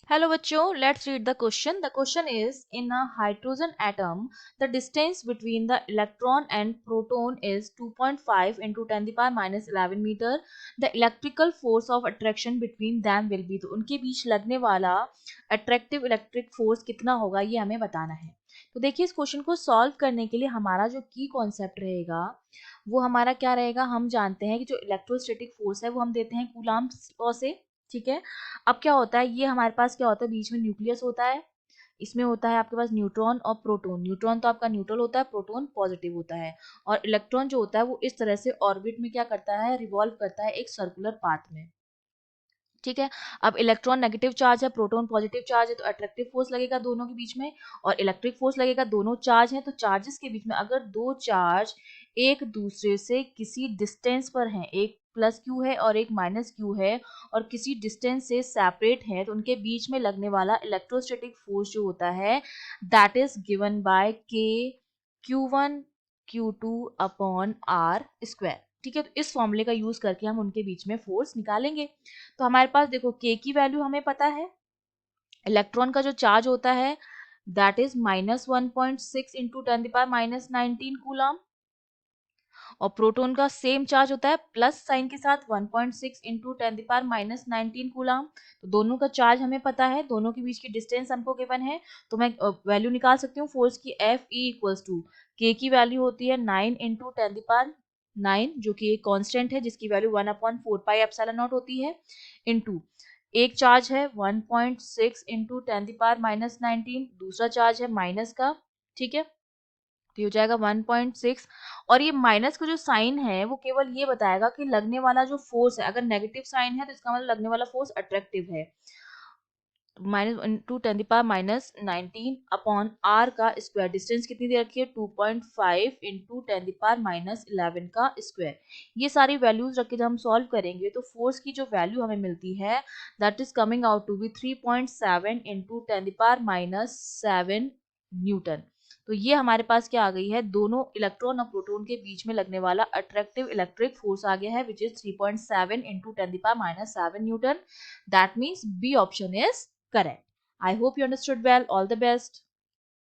Hello बच्चों, let's read the question. The question is, in a hydrogen atom, the distance between the electron and proton is 2.5 into 10 the power minus 11 meter. The electrical force of attraction between them will be. तो उनके बीच लगने वाला attractive electric force कितना होगा ये हमें बताना है. तो देखिए इस क्वेश्चन को सॉल्व करने के लिए हमारा जो की कॉन्सेप्ट रहेगा वो हमारा क्या रहेगा. हम जानते हैं कि जो इलेक्ट्रोस्टैटिक फोर्स है वो हम देते हैं कूलाम्ब लॉ से. ठीक है. अब क्या होता है, ये हमारे पास क्या होता है, बीच में न्यूक्लियस होता है, इसमें होता है आपके पास न्यूट्रॉन और प्रोटॉन. न्यूट्रॉन तो आपका न्यूट्रल होता है, प्रोटॉन पॉजिटिव होता है, और इलेक्ट्रॉन जो होता है वो इस तरह से ऑर्बिट में क्या करता है, रिवॉल्व करता है एक सर्कुलर पाथ में. ठीक है. अब इलेक्ट्रॉन नेगेटिव चार्ज है, प्रोटॉन पॉजिटिव चार्ज है, तो अट्रैक्टिव फोर्स लगेगा दोनों के बीच में, और इलेक्ट्रिक फोर्स लगेगा. दोनों चार्ज हैं तो चार्जेस के बीच में अगर दो चार्ज एक दूसरे से किसी डिस्टेंस पर हैं, एक प्लस क्यू है और एक माइनस क्यू है, और किसी डिस्टेंस से सेपरेट है, तो उनके बीच में लगने वाला इलेक्ट्रोस्टैटिक फोर्स जो होता है दैट इज गिवन बाय के Q1 Q2 upon are square. ठीक है. तो इस फॉर्मूले का यूज करके हम उनके बीच में फोर्स निकालेंगे. तो हमारे पास देखो के की वैल्यू हमें पता है, इलेक्ट्रॉन का जो चार्ज होता है that is -1.6 into 10 the power -19 coulomb, और प्रोटॉन का सेम चार्ज होता है प्लस साइन के साथ 1.6 इंटू 10 द पावर -19 कूलम. तो दोनों का चार्ज हमें पता है, दोनों के बीच की डिस्टेंस हमको गिवन है, तो मैं वैल्यू निकाल सकती हूँ फोर्स की. एफ ई इक्वल्स टू के की वैल्यू होती है 9 इंटू 10 द पावर 9, जो कि एक कांस्टेंट है जिसकी वैल्यू 1/4 पाई एप्सिलॉन नॉट होती है, इनटू एक चार्ज है 1.6 इंटू 10 द पावर -19, दूसरा चार्ज है माइनस का. ठीक है. तो ये हो जाएगा 1.6, और ये माइनस का जो साइन है वो केवल ये बताएगा कि लगने वाला जो फोर्स है, अगर नेगेटिव साइन है तो इसका मतलब लगने वाला फोर्स अट्रैक्टिव है. Minus into 10 the power -19 upon R का स्क्वायर, डिस्टेंस कितनी दे रखी है 2.5 इंटू 10 द पावर -11 का स्क्वायर. ये सारी वैल्यूज रख के जब हम सॉल्व करेंगे तो फोर्स की जो वैल्यू हमें मिलती है that is coming out to be 3.7 into 10 the power -7 newton. तो ये हमारे पास क्या आ गई है, दोनों इलेक्ट्रॉन और प्रोटॉन के बीच में लगने वाला अट्रैक्टिव इलेक्ट्रिक फोर्स आ गया है which is 3.7 into 10 the power -7 newton. That means B option is correct. I hope you understood well. All the best.